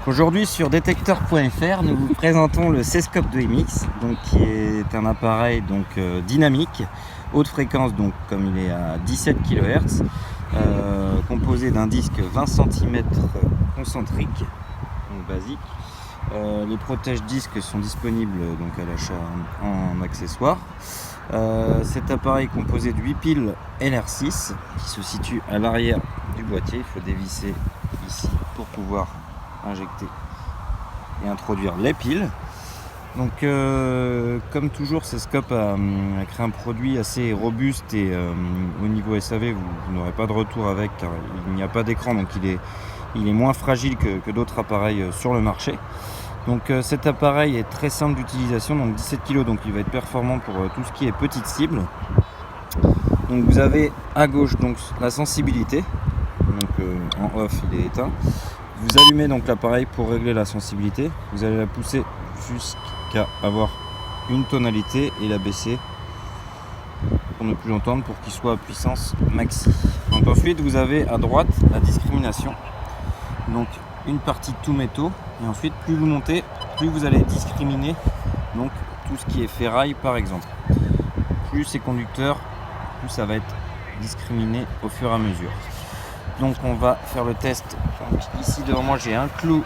Aujourd'hui sur détecteur.fr, nous vous présentons le C-Scope 2MX, donc qui est un appareil dynamique, haute fréquence, donc comme il est à 17 kHz, composé d'un disque 20 cm concentrique, donc basique. Les protège-disques sont disponibles donc à l'achat en accessoires. Cet appareil est composé de 8 piles LR6 qui se situent à l'arrière du boîtier. Il faut dévisser ici pour pouvoir injecter et introduire les piles. Donc comme toujours, C-Scope a créé un produit assez robuste et au niveau SAV vous n'aurez pas de retour avec, car il n'y a pas d'écran, donc il est moins fragile que d'autres appareils sur le marché. Donc cet appareil est très simple d'utilisation, donc 17 kg, donc il va être performant pour tout ce qui est petite cible. Donc vous avez à gauche donc la sensibilité, donc en off il est éteint. Vous allumez donc l'appareil pour régler la sensibilité, vous allez la pousser jusqu'à avoir une tonalité et la baisser pour ne plus l'entendre, pour qu'il soit à puissance maxi. Donc ensuite vous avez à droite la discrimination, donc une partie de tout métaux, et ensuite plus vous montez, plus vous allez discriminer donc tout ce qui est ferraille par exemple. Plus c'est conducteur, plus ça va être discriminé au fur et à mesure. Donc on va faire le test. Donc, ici devant moi j'ai un clou,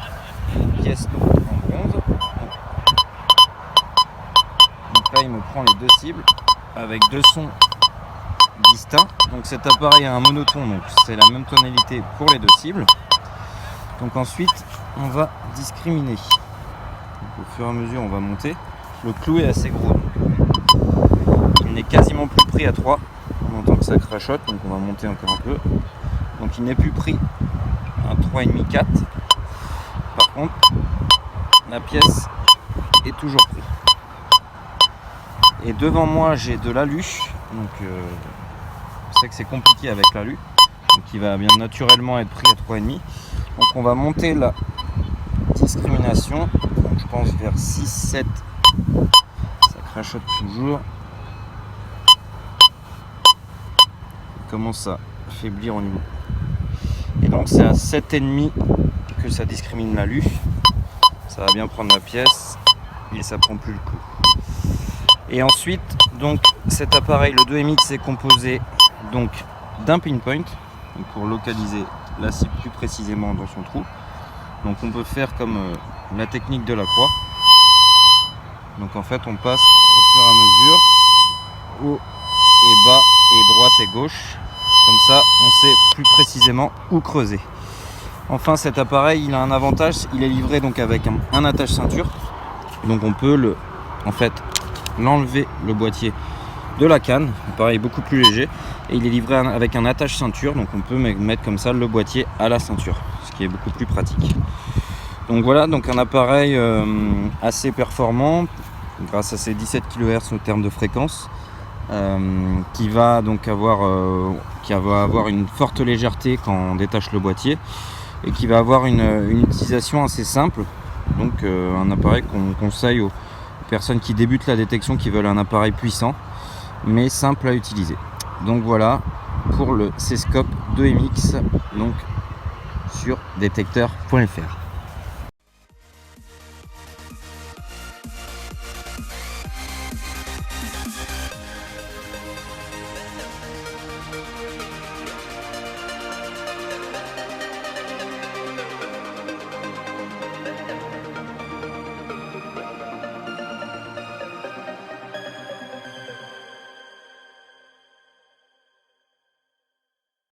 une pièce en bronze. Donc là il me prend les deux cibles avec deux sons distincts. Donc cet appareil a un monotone, donc c'est la même tonalité pour les deux cibles. Donc ensuite on va discriminer. Donc, au fur et à mesure on va monter. Le clou est assez gros. Il n'est quasiment plus pris à 3. On entend que ça crachote, donc on va monter encore un peu. Donc il n'est plus pris à 3,5, 4. Par contre, la pièce est toujours prise. Et devant moi j'ai de l'alu. Donc je sais que c'est compliqué avec l'alu. Donc il va bien naturellement être pris à 3,5. Donc on va monter la discrimination. Donc je pense vers 6, 7. Ça crachote toujours. Il commence à faiblir au niveau. Et donc c'est à 7,5 que ça discrimine l'alu. Ça va bien prendre la pièce et ça prend plus le coup. Et ensuite donc cet appareil, le 2MX, est composé donc d'un pinpoint pour localiser la cible plus précisément dans son trou. Donc on peut faire comme la technique de la croix. Donc en fait on passe au fur et à mesure, haut et bas et droite et gauche. Comme ça, on sait plus précisément où creuser. Enfin, cet appareil, il a un avantage, il est livré donc avec un attache ceinture. Donc on peut l'enlever le boîtier de la canne. L'appareil est beaucoup plus léger et il est livré avec un attache ceinture. Donc on peut mettre comme ça le boîtier à la ceinture, ce qui est beaucoup plus pratique. Donc voilà, donc un appareil assez performant grâce à ses 17 kHz au terme de fréquence. Qui va donc avoir une forte légèreté quand on détache le boîtier, et qui va avoir une utilisation assez simple. Donc un appareil qu'on conseille aux personnes qui débutent la détection, qui veulent un appareil puissant mais simple à utiliser. Donc voilà pour le C-Scope 2MX, donc sur détecteur.fr.